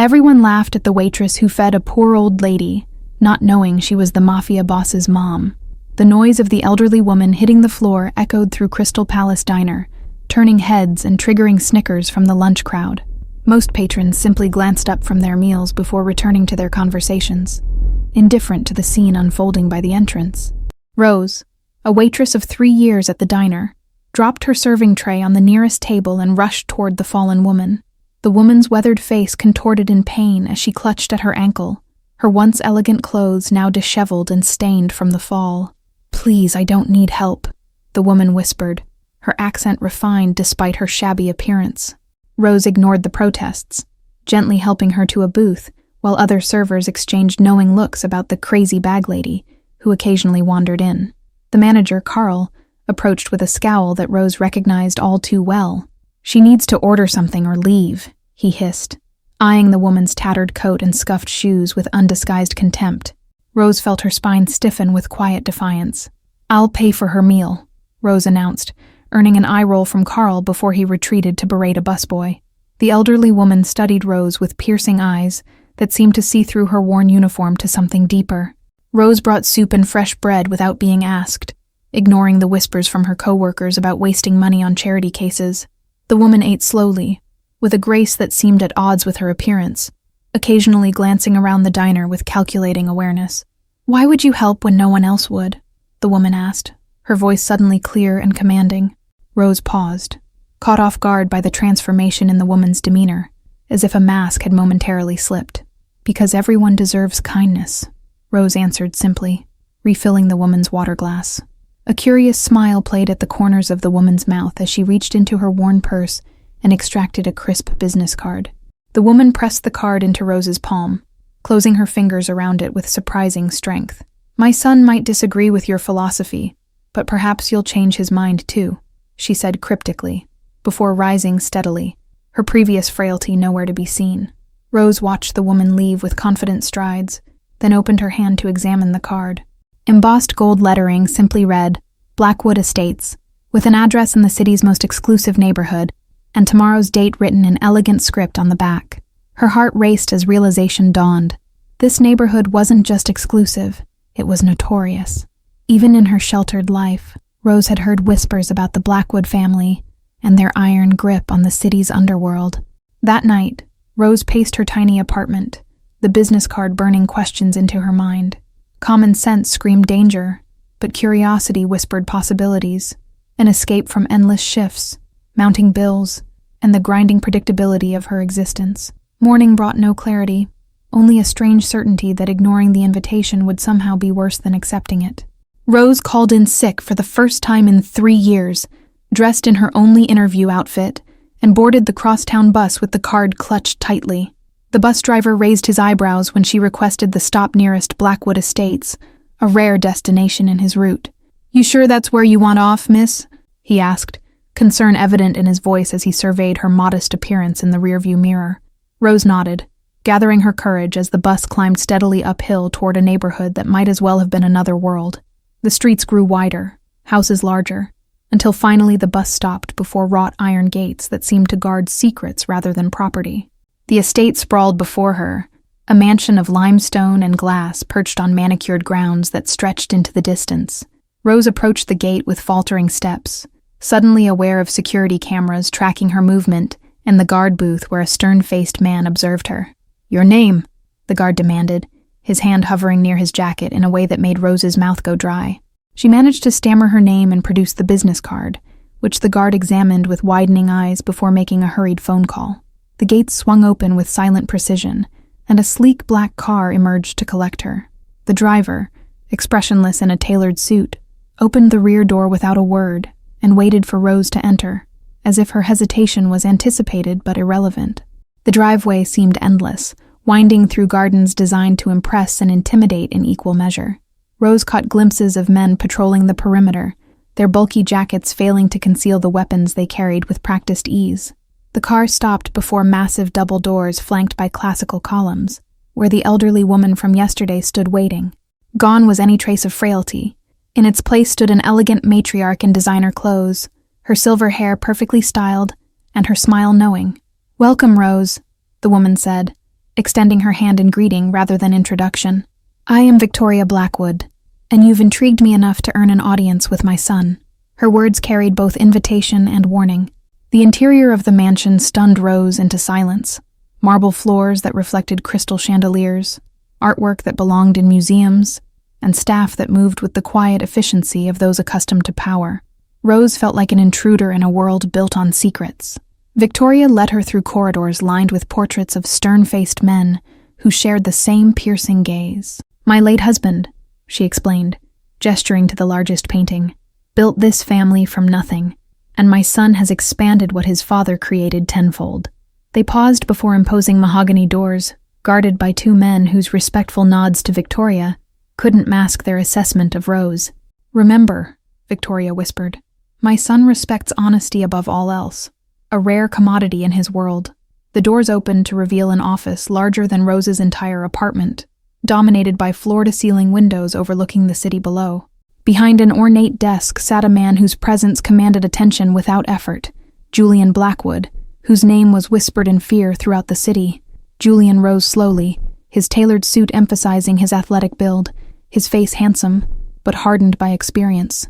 Everyone laughed at the waitress who fed a poor old lady, not knowing she was the mafia boss's mom. The noise of the elderly woman hitting the floor echoed through Crystal Palace Diner, turning heads and triggering snickers from the lunch crowd. Most patrons simply glanced up from their meals before returning to their conversations, indifferent to the scene unfolding by the entrance. Rose, a waitress of 3 years at the diner, dropped her serving tray on the nearest table and rushed toward the fallen woman. The woman's weathered face contorted in pain as she clutched at her ankle, her once elegant clothes now disheveled and stained from the fall. "Please, I don't need help," the woman whispered, her accent refined despite her shabby appearance. Rose ignored the protests, gently helping her to a booth, while other servers exchanged knowing looks about the crazy bag lady, who occasionally wandered in. The manager, Carl, approached with a scowl that Rose recognized all too well. "She needs to order something or leave," he hissed, eyeing the woman's tattered coat and scuffed shoes with undisguised contempt. Rose felt her spine stiffen with quiet defiance. "I'll pay for her meal," Rose announced, earning an eye roll from Carl before he retreated to berate a busboy. The elderly woman studied Rose with piercing eyes that seemed to see through her worn uniform to something deeper. Rose brought soup and fresh bread without being asked, ignoring the whispers from her coworkers about wasting money on charity cases. The woman ate slowly, with a grace that seemed at odds with her appearance, occasionally glancing around the diner with calculating awareness. "Why would you help when no one else would?" the woman asked, her voice suddenly clear and commanding. Rose paused, caught off guard by the transformation in the woman's demeanor, as if a mask had momentarily slipped. "Because everyone deserves kindness," Rose answered simply, refilling the woman's water glass. A curious smile played at the corners of the woman's mouth as she reached into her worn purse and extracted a crisp business card. The woman pressed the card into Rose's palm, closing her fingers around it with surprising strength. "My son might disagree with your philosophy, but perhaps you'll change his mind too," she said cryptically, before rising steadily, her previous frailty nowhere to be seen. Rose watched the woman leave with confident strides, then opened her hand to examine the card. Embossed gold lettering simply read, "Blackwood Estates," with an address in the city's most exclusive neighborhood, and tomorrow's date written in elegant script on the back. Her heart raced as realization dawned. This neighborhood wasn't just exclusive, it was notorious. Even in her sheltered life, Rose had heard whispers about the Blackwood family and their iron grip on the city's underworld. That night, Rose paced her tiny apartment, the business card burning questions into her mind. Common sense screamed danger, but curiosity whispered possibilities, an escape from endless shifts, mounting bills, and the grinding predictability of her existence. Morning brought no clarity, only a strange certainty that ignoring the invitation would somehow be worse than accepting it. Rose called in sick for the first time in 3 years, dressed in her only interview outfit, and boarded the crosstown bus with the card clutched tightly. The bus driver raised his eyebrows when she requested the stop nearest Blackwood Estates, a rare destination in his route. "You sure that's where you want off, miss?" he asked, concern evident in his voice as he surveyed her modest appearance in the rearview mirror. Rose nodded, gathering her courage as the bus climbed steadily uphill toward a neighborhood that might as well have been another world. The streets grew wider, houses larger, until finally the bus stopped before wrought iron gates that seemed to guard secrets rather than property. The estate sprawled before her, a mansion of limestone and glass perched on manicured grounds that stretched into the distance. Rose approached the gate with faltering steps, suddenly aware of security cameras tracking her movement and the guard booth where a stern-faced man observed her. "Your name?" the guard demanded, his hand hovering near his jacket in a way that made Rose's mouth go dry. She managed to stammer her name and produce the business card, which the guard examined with widening eyes before making a hurried phone call. The gates swung open with silent precision, and a sleek black car emerged to collect her. The driver, expressionless in a tailored suit, opened the rear door without a word and waited for Rose to enter, as if her hesitation was anticipated but irrelevant. The driveway seemed endless, winding through gardens designed to impress and intimidate in equal measure. Rose caught glimpses of men patrolling the perimeter, their bulky jackets failing to conceal the weapons they carried with practiced ease. The car stopped before massive double doors flanked by classical columns, where the elderly woman from yesterday stood waiting. Gone was any trace of frailty. In its place stood an elegant matriarch in designer clothes, her silver hair perfectly styled, and her smile knowing. "Welcome, Rose," the woman said, extending her hand in greeting rather than introduction. "I am Victoria Blackwood, and you've intrigued me enough to earn an audience with my son." Her words carried both invitation and warning. The interior of the mansion stunned Rose into silence. Marble floors that reflected crystal chandeliers, artwork that belonged in museums, and staff that moved with the quiet efficiency of those accustomed to power. Rose felt like an intruder in a world built on secrets. Victoria led her through corridors lined with portraits of stern-faced men who shared the same piercing gaze. "My late husband," she explained, gesturing to the largest painting, "built this family from nothing, and my son has expanded what his father created tenfold." They paused before imposing mahogany doors, guarded by two men whose respectful nods to Victoria couldn't mask their assessment of Rose. "Remember," Victoria whispered, "my son respects honesty above all else, a rare commodity in his world." The doors opened to reveal an office larger than Rose's entire apartment, dominated by floor-to-ceiling windows overlooking the city below. Behind an ornate desk sat a man whose presence commanded attention without effort, Julian Blackwood, whose name was whispered in fear throughout the city. Julian rose slowly, his tailored suit emphasizing his athletic build, his face handsome, but hardened by experience.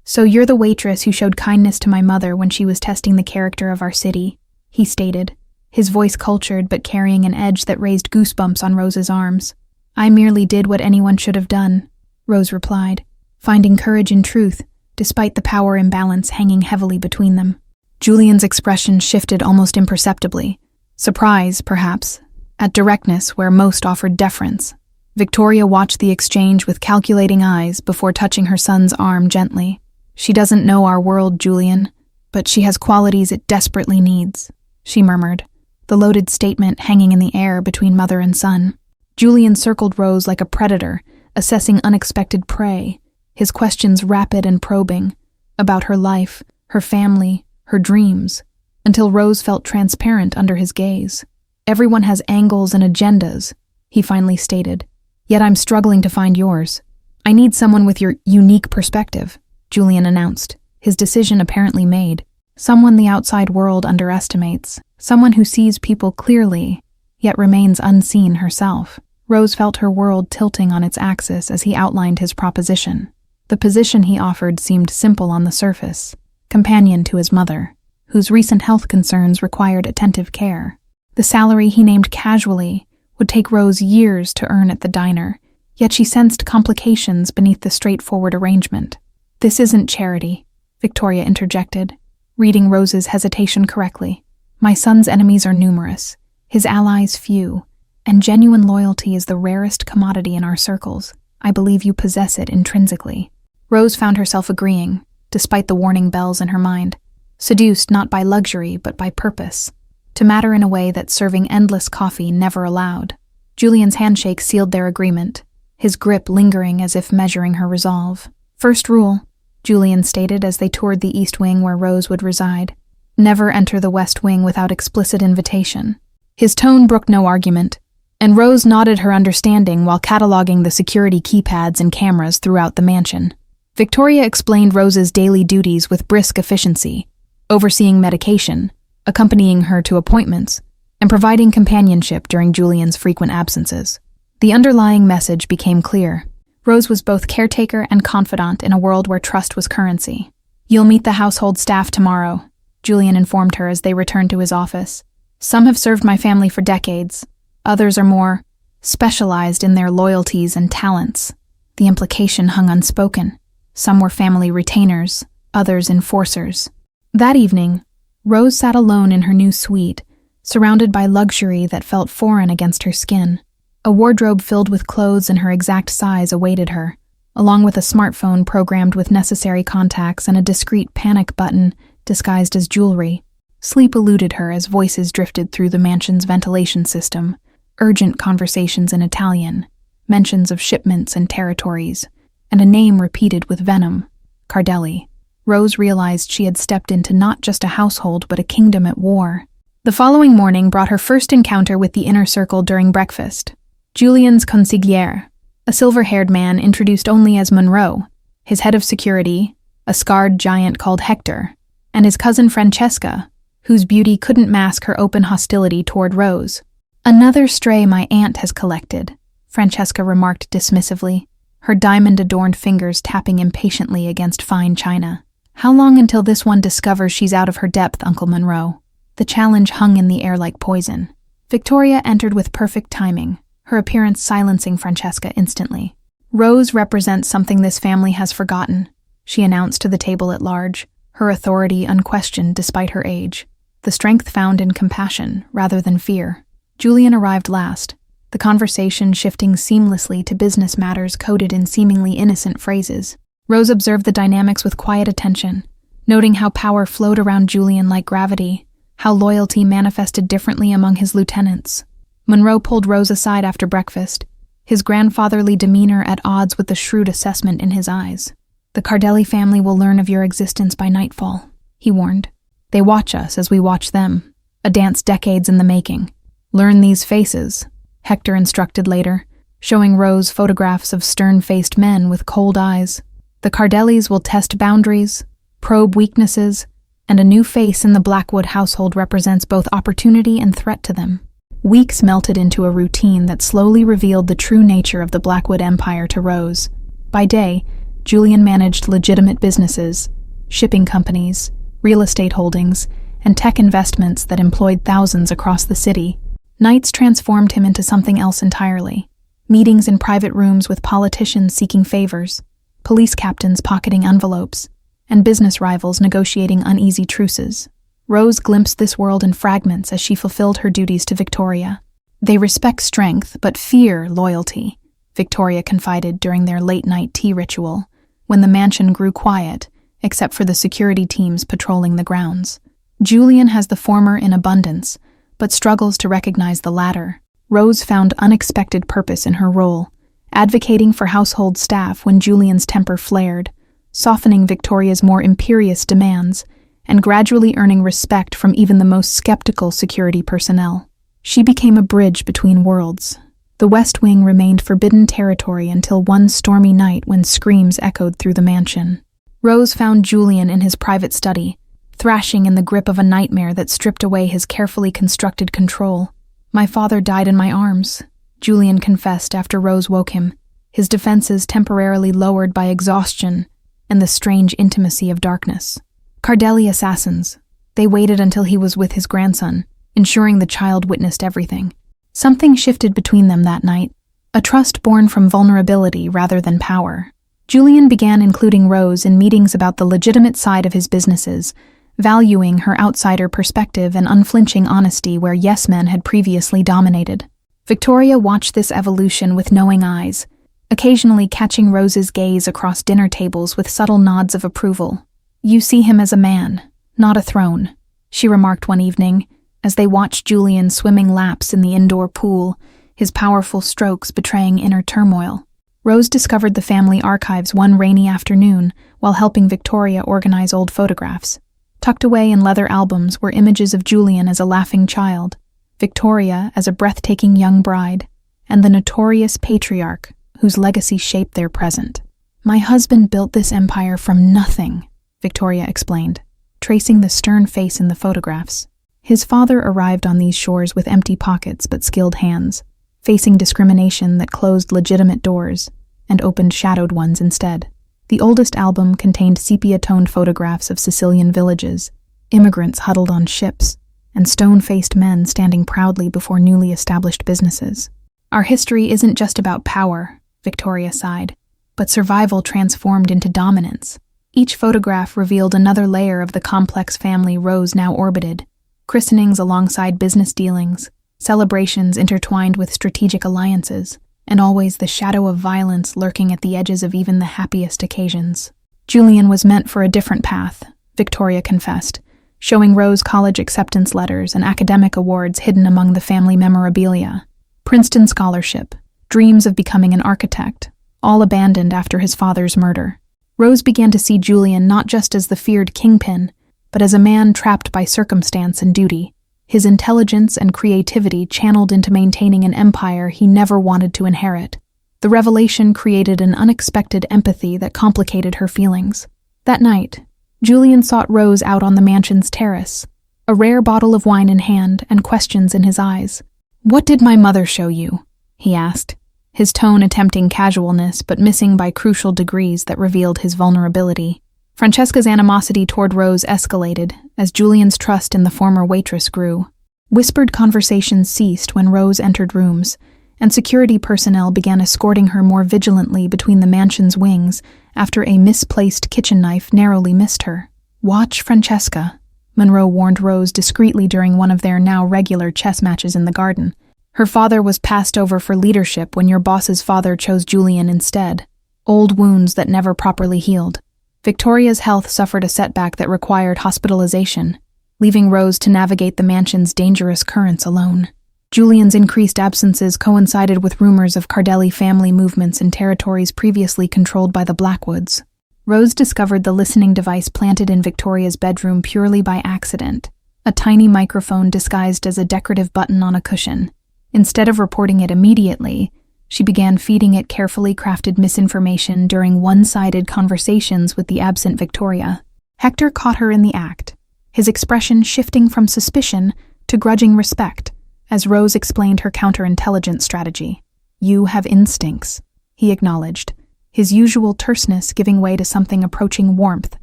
"So you're the waitress who showed kindness to my mother when she was testing the character of our city," he stated, his voice cultured but carrying an edge that raised goosebumps on Rose's arms. "I merely did what anyone should have done," Rose replied, finding courage in truth, despite the power imbalance hanging heavily between them. Julian's expression shifted almost imperceptibly. Surprise, perhaps, at directness where most offered deference. Victoria watched the exchange with calculating eyes before touching her son's arm gently. "She doesn't know our world, Julian, but she has qualities it desperately needs," she murmured, the loaded statement hanging in the air between mother and son. Julian circled Rose like a predator, assessing unexpected prey, his questions rapid and probing, about her life, her family, her dreams, until Rose felt transparent under his gaze. "Everyone has angles and agendas," he finally stated, "yet I'm struggling to find yours." "I need someone with your unique perspective," Julian announced, his decision apparently made. "Someone the outside world underestimates, someone who sees people clearly, yet remains unseen herself." Rose felt her world tilting on its axis as he outlined his proposition. The position he offered seemed simple on the surface, companion to his mother, whose recent health concerns required attentive care. The salary he named casually would take Rose years to earn at the diner, yet she sensed complications beneath the straightforward arrangement. "This isn't charity," Victoria interjected, reading Rose's hesitation correctly. "My son's enemies are numerous, his allies few, and genuine loyalty is the rarest commodity in our circles. I believe you possess it intrinsically." Rose found herself agreeing, despite the warning bells in her mind, seduced not by luxury but by purpose, to matter in a way that serving endless coffee never allowed. Julian's handshake sealed their agreement, his grip lingering as if measuring her resolve. "First rule," Julian stated as they toured the east wing where Rose would reside, "never enter the west wing without explicit invitation." His tone brooked no argument, and Rose nodded her understanding while cataloging the security keypads and cameras throughout the mansion. Victoria explained Rose's daily duties with brisk efficiency, overseeing medication, accompanying her to appointments, and providing companionship during Julian's frequent absences. The underlying message became clear. Rose was both caretaker and confidant in a world where trust was currency. "You'll meet the household staff tomorrow," Julian informed her as they returned to his office. "Some have served my family for decades. Others are more specialized in their loyalties and talents." The implication hung unspoken. Some were family retainers, others enforcers. That evening, Rose sat alone in her new suite, surrounded by luxury that felt foreign against her skin. A wardrobe filled with clothes in her exact size awaited her, along with a smartphone programmed with necessary contacts and a discreet panic button disguised as jewelry. Sleep eluded her as voices drifted through the mansion's ventilation system, urgent conversations in Italian, mentions of shipments and territories, and a name repeated with venom, Cardelli. Rose realized she had stepped into not just a household but a kingdom at war. The following morning brought her first encounter with the inner circle during breakfast. Julian's consigliere, a silver-haired man introduced only as Monroe, his head of security, a scarred giant called Hector, and his cousin Francesca, whose beauty couldn't mask her open hostility toward Rose. "Another stray my aunt has collected," Francesca remarked dismissively, her diamond-adorned fingers tapping impatiently against fine china. "How long until this one discovers she's out of her depth, Uncle Monroe?" The challenge hung in the air like poison. Victoria entered with perfect timing, her appearance silencing Francesca instantly. "Rose represents something this family has forgotten," she announced to the table at large, her authority unquestioned despite her age. The strength found in compassion rather than fear. Julian arrived last, the conversation shifting seamlessly to business matters coded in seemingly innocent phrases. Rose observed the dynamics with quiet attention, noting how power flowed around Julian like gravity, how loyalty manifested differently among his lieutenants. Monroe pulled Rose aside after breakfast, his grandfatherly demeanor at odds with the shrewd assessment in his eyes. "The Cardelli family will learn of your existence by nightfall," he warned. "They watch us as we watch them, a dance decades in the making. Learn these faces," Hector instructed later, showing Rose photographs of stern-faced men with cold eyes. "The Cardellis will test boundaries, probe weaknesses, and a new face in the Blackwood household represents both opportunity and threat to them." Weeks melted into a routine that slowly revealed the true nature of the Blackwood empire to Rose. By day, Julian managed legitimate businesses, shipping companies, real estate holdings, and tech investments that employed thousands across the city. Nights transformed him into something else entirely. Meetings in private rooms with politicians seeking favors, police captains pocketing envelopes, and business rivals negotiating uneasy truces. Rose glimpsed this world in fragments as she fulfilled her duties to Victoria. "They respect strength, but fear loyalty," Victoria confided during their late-night tea ritual, when the mansion grew quiet, except for the security teams patrolling the grounds. Julian has the former in abundance, but struggles to recognize the latter. Rose found unexpected purpose in her role, advocating for household staff when Julian's temper flared, softening Victoria's more imperious demands, and gradually earning respect from even the most skeptical security personnel. She became a bridge between worlds. The West Wing remained forbidden territory until one stormy night when screams echoed through the mansion. Rose found Julian in his private study, thrashing in the grip of a nightmare that stripped away his carefully constructed control. "My father died in my arms," Julian confessed after Rose woke him, his defenses temporarily lowered by exhaustion and the strange intimacy of darkness. Cardelli assassins. They waited until he was with his grandson, ensuring the child witnessed everything. Something shifted between them that night, a trust born from vulnerability rather than power. Julian began including Rose in meetings about the legitimate side of his businesses, valuing her outsider perspective and unflinching honesty where yes-men had previously dominated. Victoria watched this evolution with knowing eyes, occasionally catching Rose's gaze across dinner tables with subtle nods of approval. "You see him as a man, not a throne," she remarked one evening, as they watched Julian swimming laps in the indoor pool, his powerful strokes betraying inner turmoil. Rose discovered the family archives one rainy afternoon while helping Victoria organize old photographs. Tucked away in leather albums were images of Julian as a laughing child, Victoria as a breathtaking young bride, and the notorious patriarch whose legacy shaped their present. "My husband built this empire from nothing," Victoria explained, tracing the stern face in the photographs. His father arrived on these shores with empty pockets but skilled hands, facing discrimination that closed legitimate doors and opened shadowed ones instead. The oldest album contained sepia-toned photographs of Sicilian villages, immigrants huddled on ships, and stone-faced men standing proudly before newly established businesses. "Our history isn't just about power," Victoria sighed, "but survival transformed into dominance." Each photograph revealed another layer of the complex family Rose now orbited, christenings alongside business dealings, celebrations intertwined with strategic alliances, and always the shadow of violence lurking at the edges of even the happiest occasions. Julian was meant for a different path, Victoria confessed, showing Rose college acceptance letters and academic awards hidden among the family memorabilia. Princeton scholarship, dreams of becoming an architect, all abandoned after his father's murder. Rose began to see Julian not just as the feared kingpin, but as a man trapped by circumstance and duty, his intelligence and creativity channeled into maintaining an empire he never wanted to inherit. The revelation created an unexpected empathy that complicated her feelings. That night, Julian sought Rose out on the mansion's terrace, a rare bottle of wine in hand and questions in his eyes. "What did my mother show you?" he asked, his tone attempting casualness but missing by crucial degrees that revealed his vulnerability. Francesca's animosity toward Rose escalated as Julian's trust in the former waitress grew. Whispered conversations ceased when Rose entered rooms, and security personnel began escorting her more vigilantly between the mansion's wings after a misplaced kitchen knife narrowly missed her. "Watch Francesca," Monroe warned Rose discreetly during one of their now regular chess matches in the garden. "Her father was passed over for leadership when your boss's father chose Julian instead. Old wounds that never properly healed." Victoria's health suffered a setback that required hospitalization, leaving Rose to navigate the mansion's dangerous currents alone. Julian's increased absences coincided with rumors of Cardelli family movements in territories previously controlled by the Blackwoods. Rose discovered the listening device planted in Victoria's bedroom purely by accident, a tiny microphone disguised as a decorative button on a cushion. Instead of reporting it immediately, she began feeding it carefully crafted misinformation during one-sided conversations with the absent Victoria. Hector caught her in the act, his expression shifting from suspicion to grudging respect, as Rose explained her counterintelligence strategy. "You have instincts," he acknowledged, his usual terseness giving way to something approaching warmth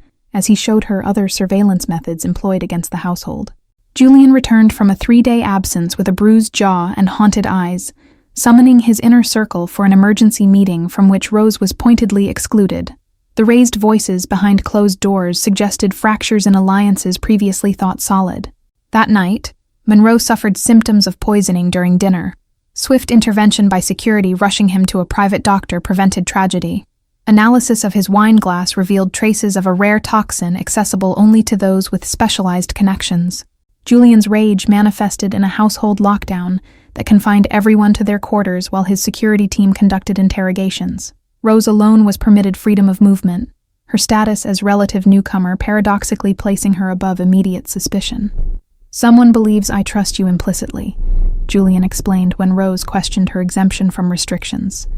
as he showed her other surveillance methods employed against the household. Julian returned from a 3-day absence with a bruised jaw and haunted eyes, summoning his inner circle for an emergency meeting from which Rose was pointedly excluded. The raised voices behind closed doors suggested fractures in alliances previously thought solid. That night, Monroe suffered symptoms of poisoning during dinner. Swift intervention by security rushing him to a private doctor prevented tragedy. Analysis of his wine glass revealed traces of a rare toxin accessible only to those with specialized connections. Julian's rage manifested in a household lockdown that confined everyone to their quarters while his security team conducted interrogations. Rose alone was permitted freedom of movement, her status as relative newcomer paradoxically placing her above immediate suspicion. "Someone believes I trust you implicitly," Julian explained when Rose questioned her exemption from restrictions.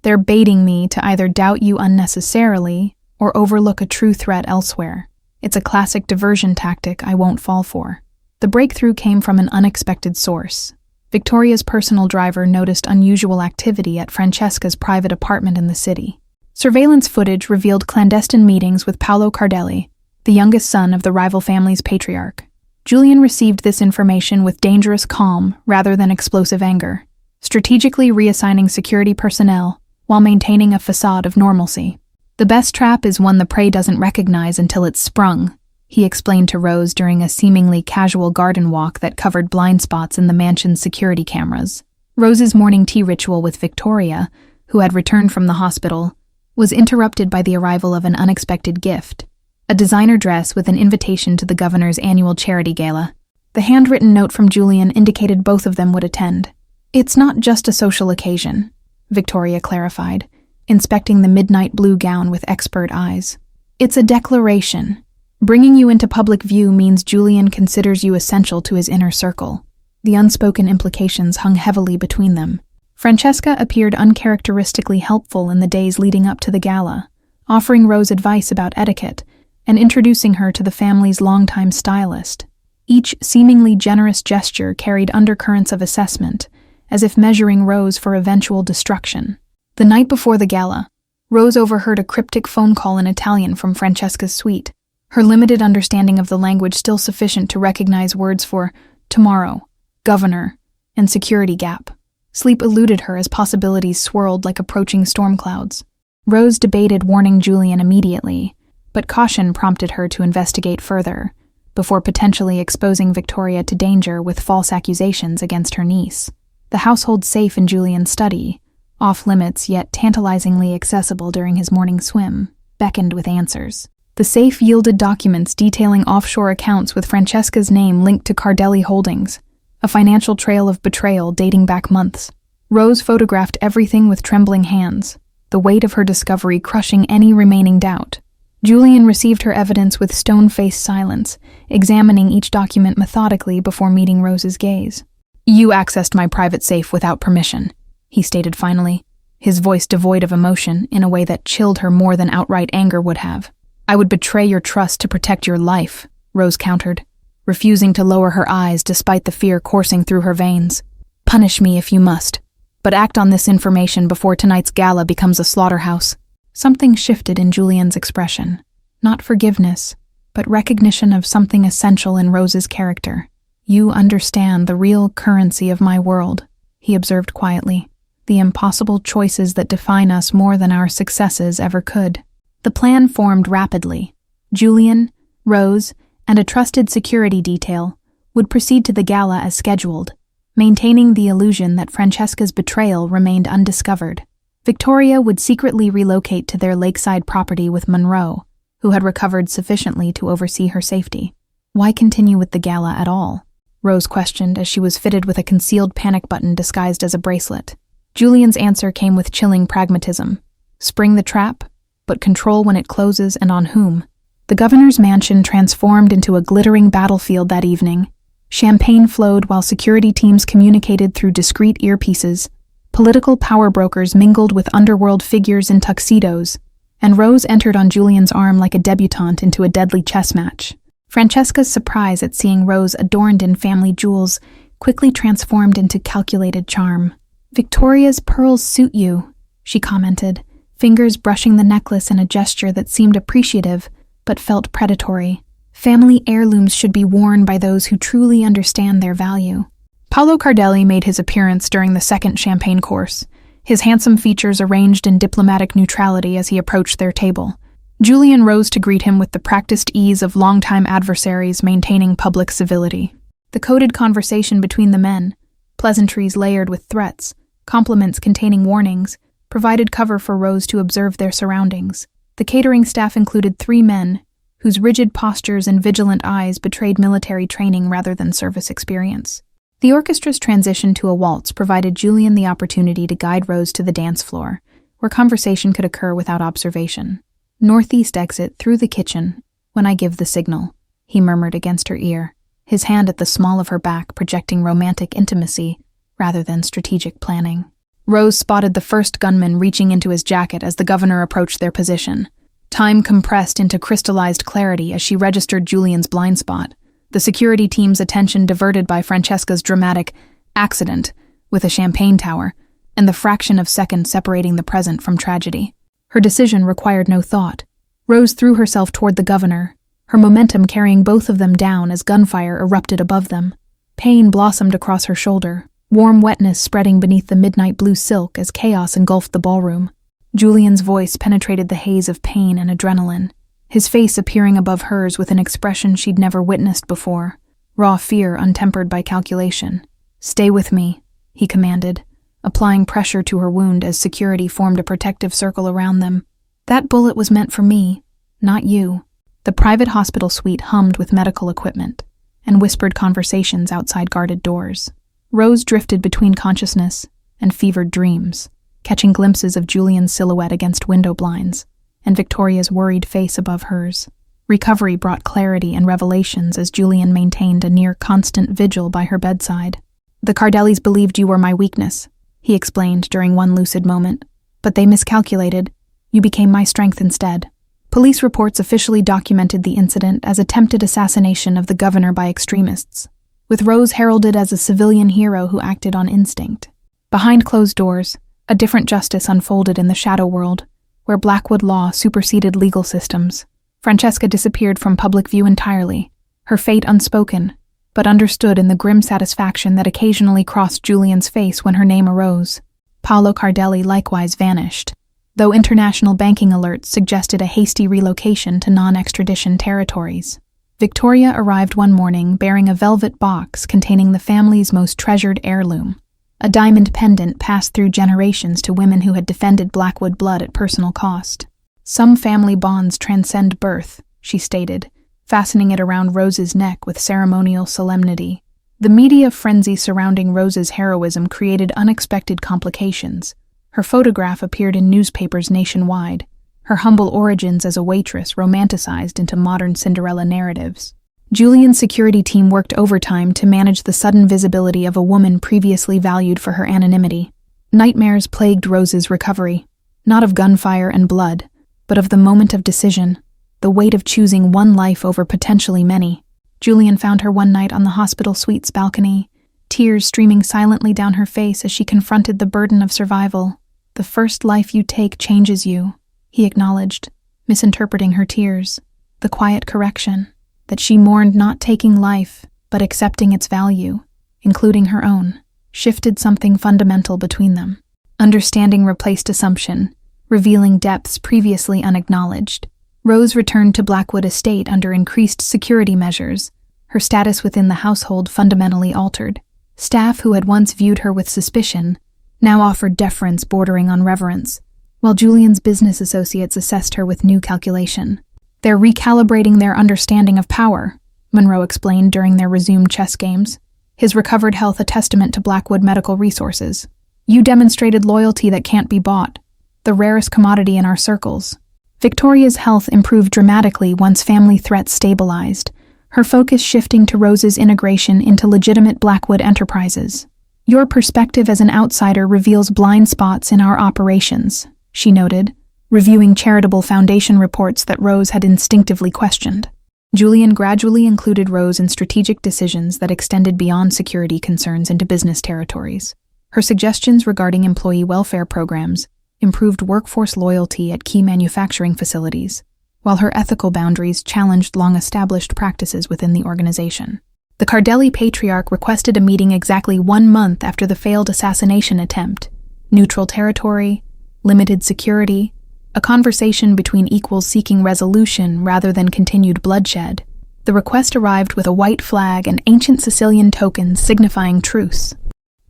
"They're baiting me to either doubt you unnecessarily or overlook a true threat elsewhere. It's a classic diversion tactic I won't fall for." The breakthrough came from an unexpected source. Victoria's personal driver noticed unusual activity at Francesca's private apartment in the city. Surveillance footage revealed clandestine meetings with Paolo Cardelli, the youngest son of the rival family's patriarch. Julian received this information with dangerous calm rather than explosive anger, strategically reassigning security personnel while maintaining a facade of normalcy. "The best trap is one the prey doesn't recognize until it's sprung," he explained to Rose during a seemingly casual garden walk that covered blind spots in the mansion's security cameras. Rose's morning tea ritual with Victoria, who had returned from the hospital, was interrupted by the arrival of an unexpected gift, a designer dress with an invitation to the governor's annual charity gala. The handwritten note from Julian indicated both of them would attend. "It's not just a social occasion," Victoria clarified, inspecting the midnight blue gown with expert eyes. "It's a declaration. Bringing you into public view means Julian considers you essential to his inner circle." The unspoken implications hung heavily between them. Francesca appeared uncharacteristically helpful in the days leading up to the gala, offering Rose advice about etiquette and introducing her to the family's longtime stylist. Each seemingly generous gesture carried undercurrents of assessment, as if measuring Rose for eventual destruction. The night before the gala, Rose overheard a cryptic phone call in Italian from Francesca's suite, her limited understanding of the language still sufficient to recognize words for tomorrow, governor, and security gap. Sleep eluded her as possibilities swirled like approaching storm clouds. Rose debated warning Julian immediately, but caution prompted her to investigate further, before potentially exposing Victoria to danger with false accusations against her niece. The household safe in Julian's study, off-limits yet tantalizingly accessible during his morning swim, beckoned with answers. The safe yielded documents detailing offshore accounts with Francesca's name linked to Cardelli Holdings, a financial trail of betrayal dating back months. Rose photographed everything with trembling hands, the weight of her discovery crushing any remaining doubt. Julian received her evidence with stone-faced silence, examining each document methodically before meeting Rose's gaze. "You accessed my private safe without permission," he stated finally, his voice devoid of emotion in a way that chilled her more than outright anger would have. "I would betray your trust to protect your life," Rose countered, refusing to lower her eyes despite the fear coursing through her veins. Punish me if you must, but act on this information before tonight's gala becomes a slaughterhouse." Something shifted in Julian's expression. Not forgiveness, but recognition of something essential in Rose's character. "You understand the real currency of my world," he observed quietly. "The impossible choices that define us more than our successes ever could." The plan formed rapidly. Julian, Rose, and a trusted security detail would proceed to the gala as scheduled, maintaining the illusion that Francesca's betrayal remained undiscovered. Victoria would secretly relocate to their lakeside property with Monroe, who had recovered sufficiently to oversee her safety. "Why continue with the gala at all?" Rose questioned as she was fitted with a concealed panic button disguised as a bracelet. Julian's answer came with chilling pragmatism. "Spring the trap, but control when it closes and on whom." The governor's mansion transformed into a glittering battlefield that evening. Champagne flowed while security teams communicated through discreet earpieces. Political power brokers mingled with underworld figures in tuxedos, and Rose entered on Julian's arm like a debutante into a deadly chess match. Francesca's surprise at seeing Rose adorned in family jewels quickly transformed into calculated charm. "Victoria's pearls suit you," she commented, fingers brushing the necklace in a gesture that seemed appreciative but felt predatory. "Family heirlooms should be worn by those who truly understand their value." Paolo Cardelli made his appearance during the second champagne course, his handsome features arranged in diplomatic neutrality as he approached their table. Julian rose to greet him with the practiced ease of longtime adversaries maintaining public civility. The coded conversation between the men, pleasantries layered with threats, compliments containing warnings, provided cover for Rose to observe their surroundings. The catering staff included 3 men, whose rigid postures and vigilant eyes betrayed military training rather than service experience. The orchestra's transition to a waltz provided Julian the opportunity to guide Rose to the dance floor, where conversation could occur without observation. "Northeast exit through the kitchen, when I give the signal," he murmured against her ear, his hand at the small of her back projecting romantic intimacy rather than strategic planning. Rose spotted the first gunman reaching into his jacket as the governor approached their position. Time compressed into crystallized clarity as she registered Julian's blind spot, the security team's attention diverted by Francesca's dramatic accident with a champagne tower, and the fraction of seconds separating the present from tragedy. Her decision required no thought. Rose threw herself toward the governor, her momentum carrying both of them down as gunfire erupted above them. Pain blossomed across her shoulder, warm wetness spreading beneath the midnight blue silk as chaos engulfed the ballroom. Julian's voice penetrated the haze of pain and adrenaline, his face appearing above hers with an expression she'd never witnessed before, raw fear untempered by calculation. "Stay with me," he commanded, applying pressure to her wound as security formed a protective circle around them. "That bullet was meant for me, not you." The private hospital suite hummed with medical equipment and whispered conversations outside guarded doors. Rose drifted between consciousness and fevered dreams, catching glimpses of Julian's silhouette against window blinds and Victoria's worried face above hers. Recovery brought clarity and revelations as Julian maintained a near-constant vigil by her bedside. "The Cardellis believed you were my weakness," he explained during one lucid moment, "but they miscalculated. You became my strength instead." Police reports officially documented the incident as attempted assassination of the governor by extremists, with Rose heralded as a civilian hero who acted on instinct. Behind closed doors, a different justice unfolded in the shadow world, where Blackwood law superseded legal systems. Francesca disappeared from public view entirely, her fate unspoken, but understood in the grim satisfaction that occasionally crossed Julian's face when her name arose. Paolo Cardelli likewise vanished, though international banking alerts suggested a hasty relocation to non-extradition territories. Victoria arrived one morning bearing a velvet box containing the family's most treasured heirloom, a diamond pendant passed through generations to women who had defended Blackwood blood at personal cost. "Some family bonds transcend birth," she stated, fastening it around Rose's neck with ceremonial solemnity. The media frenzy surrounding Rose's heroism created unexpected complications. Her photograph appeared in newspapers nationwide, her humble origins as a waitress romanticized into modern Cinderella narratives. Julian's security team worked overtime to manage the sudden visibility of a woman previously valued for her anonymity. Nightmares plagued Rose's recovery, not of gunfire and blood, but of the moment of decision, the weight of choosing one life over potentially many. Julian found her one night on the hospital suite's balcony, tears streaming silently down her face as she confronted the burden of survival. "The first life you take changes you," he acknowledged, misinterpreting her tears. The quiet correction, that she mourned not taking life, but accepting its value, including her own, shifted something fundamental between them. Understanding replaced assumption, revealing depths previously unacknowledged. Rose returned to Blackwood Estate under increased security measures, her status within the household fundamentally altered. Staff who had once viewed her with suspicion now offered deference bordering on reverence, while Julian's business associates assessed her with new calculation. "They're recalibrating their understanding of power," Monroe explained during their resumed chess games, his recovered health a testament to Blackwood Medical Resources. "You demonstrated loyalty that can't be bought, the rarest commodity in our circles." Victoria's health improved dramatically once family threats stabilized, her focus shifting to Rose's integration into legitimate Blackwood enterprises. "Your perspective as an outsider reveals blind spots in our operations," she noted, reviewing charitable foundation reports that Rose had instinctively questioned. Julian gradually included Rose in strategic decisions that extended beyond security concerns into business territories. Her suggestions regarding employee welfare programs improved workforce loyalty at key manufacturing facilities, while her ethical boundaries challenged long-established practices within the organization. The Cardelli patriarch requested a meeting exactly 1 month after the failed assassination attempt. Neutral territory, limited security, a conversation between equals seeking resolution rather than continued bloodshed. The request arrived with a white flag and ancient Sicilian tokens signifying truce.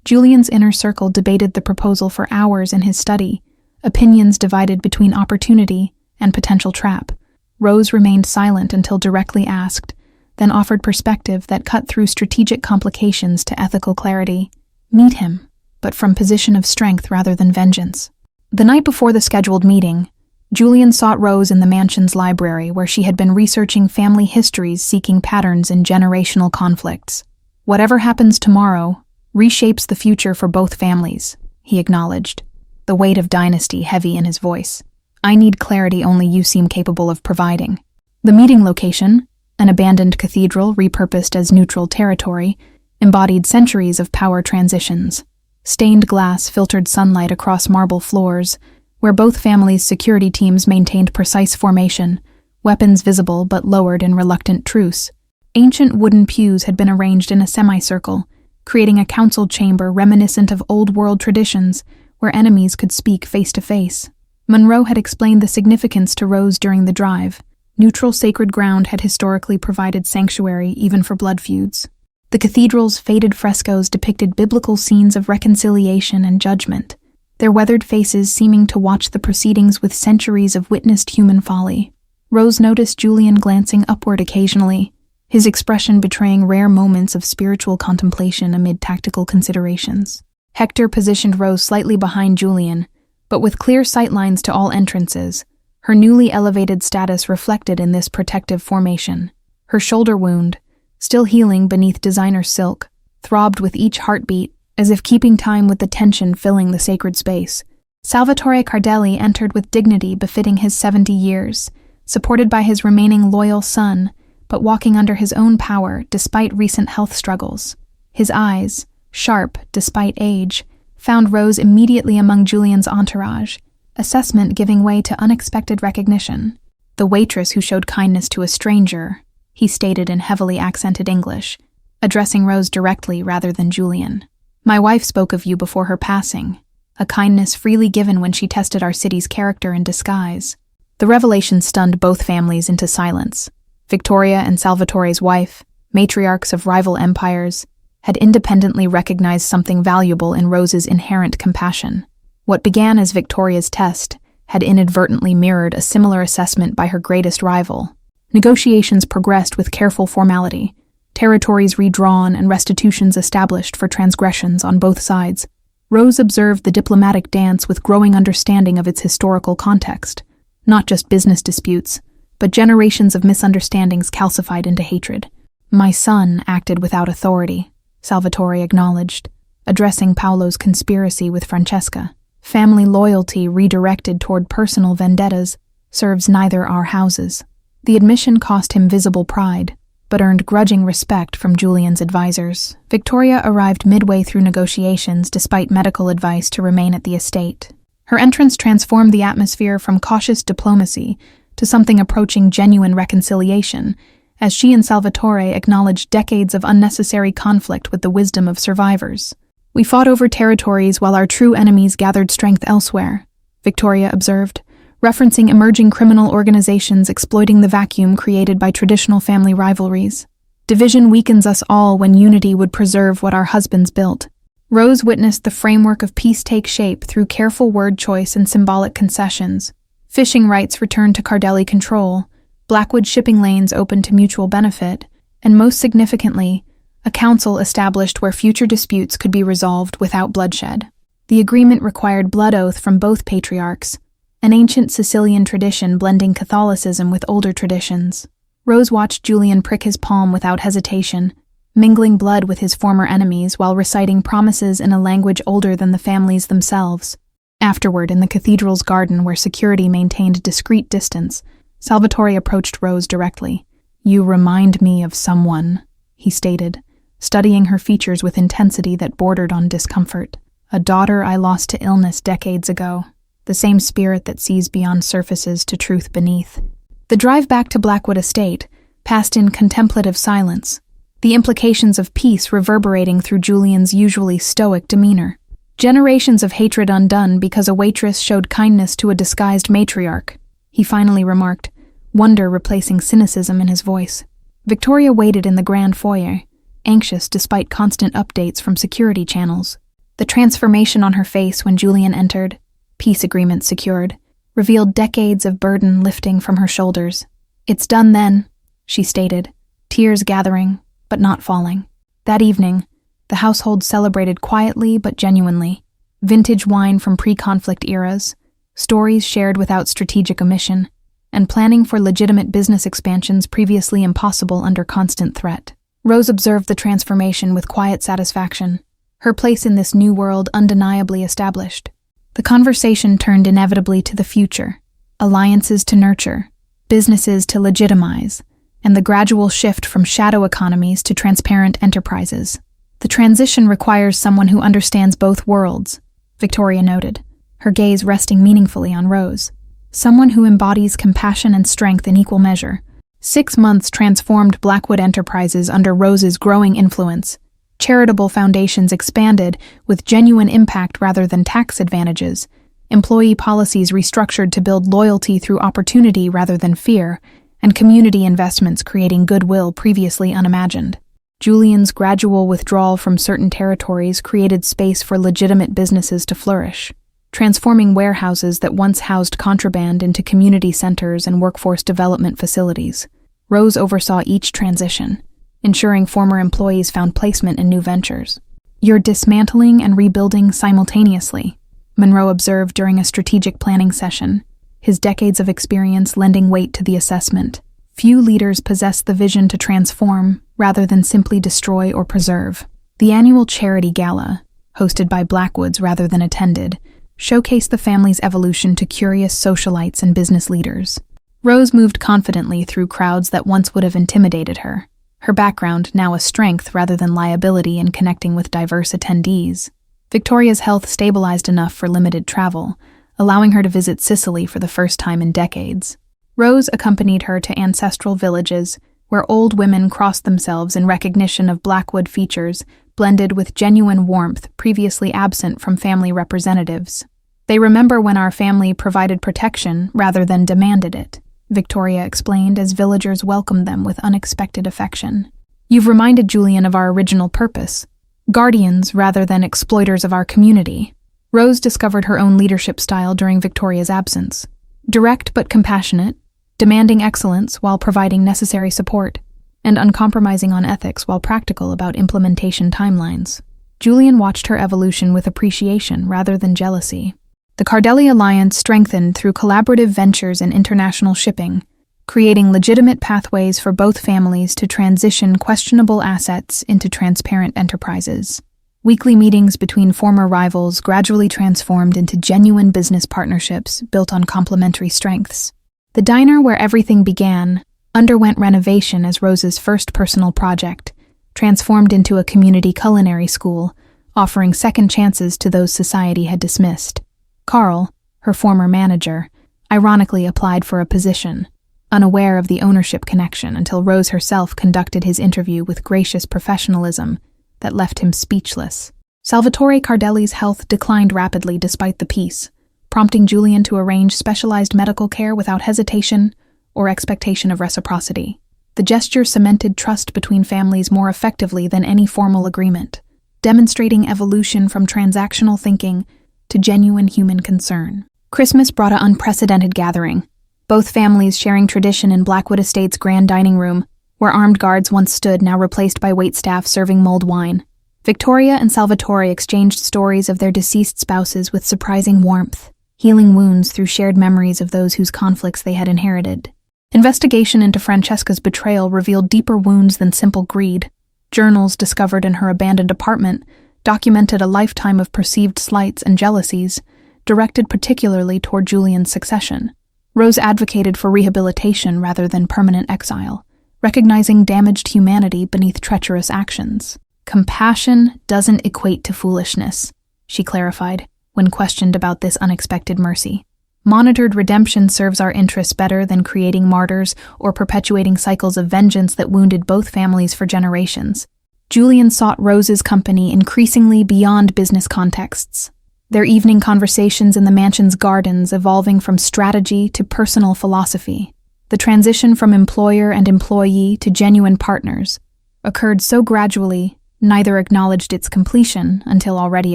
Julian's inner circle debated the proposal for hours in his study, opinions divided between opportunity and potential trap. Rose remained silent until directly asked, then offered perspective that cut through strategic complications to ethical clarity. Meet him, but from position of strength rather than vengeance. The night before the scheduled meeting, Julian sought Rose in the mansion's library where she had been researching family histories seeking patterns in generational conflicts. "Whatever happens tomorrow reshapes the future for both families," he acknowledged, the weight of dynasty heavy in his voice. "I need clarity only you seem capable of providing." The meeting location, an abandoned cathedral repurposed as neutral territory, embodied centuries of power transitions. Stained glass filtered sunlight across marble floors, where both families' security teams maintained precise formation, weapons visible but lowered in reluctant truce. Ancient wooden pews had been arranged in a semicircle, creating a council chamber reminiscent of old-world traditions where enemies could speak face-to-face. Monroe had explained the significance to Rose during the drive. Neutral sacred ground had historically provided sanctuary even for blood feuds. The cathedral's faded frescoes depicted biblical scenes of reconciliation and judgment, their weathered faces seeming to watch the proceedings with centuries of witnessed human folly. Rose noticed Julian glancing upward occasionally, his expression betraying rare moments of spiritual contemplation amid tactical considerations. Hector positioned Rose slightly behind Julian, but with clear sightlines to all entrances, her newly elevated status reflected in this protective formation. Her shoulder wound, still healing beneath designer silk, throbbed with each heartbeat, as if keeping time with the tension filling the sacred space. Salvatore Cardelli entered with dignity befitting his 70 years, supported by his remaining loyal son, but walking under his own power despite recent health struggles. His eyes, sharp despite age, found Rose immediately among Julian's entourage, assessment giving way to unexpected recognition. "The waitress who showed kindness to a stranger," he stated in heavily accented English, addressing Rose directly rather than Julian. "My wife spoke of you before her passing, a kindness freely given when she tested our city's character in disguise." The revelation stunned both families into silence. Victoria and Salvatore's wife, matriarchs of rival empires, had independently recognized something valuable in Rose's inherent compassion. What began as Victoria's test had inadvertently mirrored a similar assessment by her greatest rival. Negotiations progressed with careful formality, territories redrawn and restitutions established for transgressions on both sides. Rose observed the diplomatic dance with growing understanding of its historical context, not just business disputes, but generations of misunderstandings calcified into hatred. "My son acted without authority," Salvatore acknowledged, addressing Paolo's conspiracy with Francesca. "Family loyalty redirected toward personal vendettas serves neither our houses." The admission cost him visible pride, but earned grudging respect from Julian's advisors. Victoria arrived midway through negotiations despite medical advice to remain at the estate. Her entrance transformed the atmosphere from cautious diplomacy to something approaching genuine reconciliation, as she and Salvatore acknowledged decades of unnecessary conflict with the wisdom of survivors. "We fought over territories while our true enemies gathered strength elsewhere," Victoria observed, referencing emerging criminal organizations exploiting the vacuum created by traditional family rivalries. "Division weakens us all when unity would preserve what our husbands built." Rose witnessed the framework of peace take shape through careful word choice and symbolic concessions. Fishing rights returned to Cardelli control, Blackwood shipping lanes opened to mutual benefit, and most significantly, a council established where future disputes could be resolved without bloodshed. The agreement required blood oath from both patriarchs, an ancient Sicilian tradition blending Catholicism with older traditions. Rose watched Julian prick his palm without hesitation, mingling blood with his former enemies while reciting promises in a language older than the families themselves. Afterward, in the cathedral's garden where security maintained discreet distance, Salvatore approached Rose directly. "You remind me of someone," he stated, studying her features with intensity that bordered on discomfort. "A daughter I lost to illness decades ago, the same spirit that sees beyond surfaces to truth beneath." The drive back to Blackwood Estate passed in contemplative silence, the implications of peace reverberating through Julian's usually stoic demeanor. "Generations of hatred undone because a waitress showed kindness to a disguised matriarch," he finally remarked, wonder replacing cynicism in his voice. Victoria waited in the grand foyer, anxious despite constant updates from security channels. The transformation on her face when Julian entered, peace agreement secured, revealed decades of burden lifting from her shoulders. "It's done then," she stated, tears gathering, but not falling. That evening, the household celebrated quietly but genuinely. Vintage wine from pre-conflict eras, stories shared without strategic omission, and planning for legitimate business expansions previously impossible under constant threat. Rose observed the transformation with quiet satisfaction, her place in this new world undeniably established. The conversation turned inevitably to the future, alliances to nurture, businesses to legitimize, and the gradual shift from shadow economies to transparent enterprises. "The transition requires someone who understands both worlds," Victoria noted, her gaze resting meaningfully on Rose. "Someone who embodies compassion and strength in equal measure." 6 months transformed Blackwood Enterprises under Rose's growing influence. Charitable foundations expanded with genuine impact rather than tax advantages. Employee policies restructured to build loyalty through opportunity rather than fear, and community investments creating goodwill previously unimagined. Julian's gradual withdrawal from certain territories created space for legitimate businesses to flourish, transforming warehouses that once housed contraband into community centers and workforce development facilities. Rose oversaw each transition, ensuring former employees found placement in new ventures. "You're dismantling and rebuilding simultaneously," Monroe observed during a strategic planning session, his decades of experience lending weight to the assessment. Few leaders possess the vision to transform, rather than simply destroy or preserve. The annual charity gala, hosted by Blackwoods rather than attended, showcased the family's evolution to curious socialites and business leaders. Rose moved confidently through crowds that once would have intimidated her, her background now a strength rather than liability in connecting with diverse attendees. Victoria's health stabilized enough for limited travel, allowing her to visit Sicily for the first time in decades. Rose accompanied her to ancestral villages, where old women crossed themselves in recognition of Blackwood features blended with genuine warmth previously absent from family representatives. "They remember when our family provided protection rather than demanded it," Victoria explained as villagers welcomed them with unexpected affection. "You've reminded Julian of our original purpose, guardians rather than exploiters of our community." Rose discovered her own leadership style during Victoria's absence. Direct but compassionate, demanding excellence while providing necessary support, and uncompromising on ethics while practical about implementation timelines. Julian watched her evolution with appreciation rather than jealousy. The Cardelli alliance strengthened through collaborative ventures in international shipping, creating legitimate pathways for both families to transition questionable assets into transparent enterprises. Weekly meetings between former rivals gradually transformed into genuine business partnerships built on complementary strengths. The diner where everything began, underwent renovation as Rose's first personal project, transformed into a community culinary school, offering second chances to those society had dismissed. Carl, her former manager, ironically applied for a position, unaware of the ownership connection until Rose herself conducted his interview with gracious professionalism that left him speechless. Salvatore Cardelli's health declined rapidly despite the peace, prompting Julian to arrange specialized medical care without hesitation or expectation of reciprocity. The gesture cemented trust between families more effectively than any formal agreement, demonstrating evolution from transactional thinking to genuine human concern. Christmas brought an unprecedented gathering, both families sharing tradition in Blackwood Estate's grand dining room, where armed guards once stood, now replaced by waitstaff serving mulled wine. Victoria and Salvatore exchanged stories of their deceased spouses with surprising warmth, healing wounds through shared memories of those whose conflicts they had inherited. Investigation into Francesca's betrayal revealed deeper wounds than simple greed. Journals discovered in her abandoned apartment documented a lifetime of perceived slights and jealousies, directed particularly toward Julian's succession. Rose advocated for rehabilitation rather than permanent exile, recognizing damaged humanity beneath treacherous actions. Compassion doesn't equate to foolishness, she clarified, when questioned about this unexpected mercy. Monitored redemption serves our interests better than creating martyrs or perpetuating cycles of vengeance that wounded both families for generations. Julian sought Rose's company increasingly beyond business contexts, their evening conversations in the mansion's gardens evolving from strategy to personal philosophy. The transition from employer and employee to genuine partners occurred so gradually, neither acknowledged its completion until already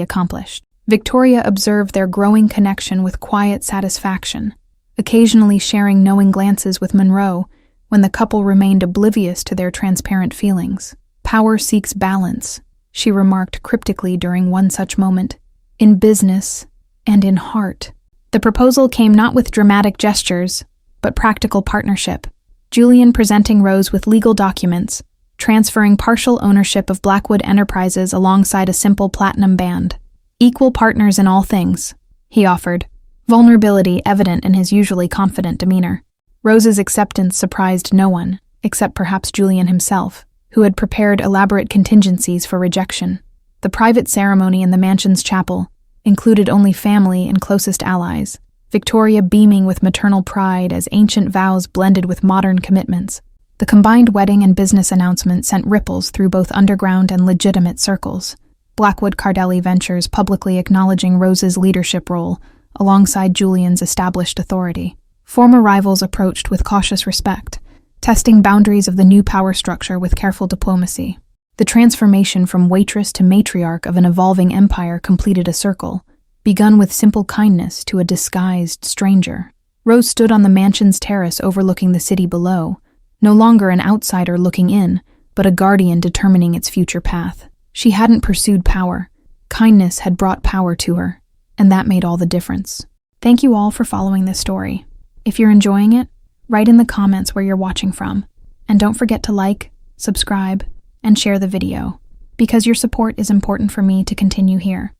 accomplished. Victoria observed their growing connection with quiet satisfaction, occasionally sharing knowing glances with Monroe when the couple remained oblivious to their transparent feelings. "Power seeks balance," she remarked cryptically during one such moment, "in business and in heart." The proposal came not with dramatic gestures, but practical partnership. Julian presenting Rose with legal documents, transferring partial ownership of Blackwood Enterprises alongside a simple platinum band. "Equal partners in all things," he offered, vulnerability evident in his usually confident demeanor. Rose's acceptance surprised no one, except perhaps Julian himself, who had prepared elaborate contingencies for rejection. The private ceremony in the mansion's chapel included only family and closest allies, Victoria beaming with maternal pride as ancient vows blended with modern commitments. The combined wedding and business announcement sent ripples through both underground and legitimate circles. Blackwood Cardelli Ventures publicly acknowledging Rose's leadership role alongside Julian's established authority. Former rivals approached with cautious respect, testing boundaries of the new power structure with careful diplomacy. The transformation from waitress to matriarch of an evolving empire completed a circle, begun with simple kindness to a disguised stranger. Rose stood on the mansion's terrace overlooking the city below, no longer an outsider looking in, but a guardian determining its future path. She hadn't pursued power. Kindness had brought power to her, and that made all the difference. Thank you all for following this story. If you're enjoying it, write in the comments where you're watching from, and don't forget to like, subscribe, and share the video, because your support is important for me to continue here.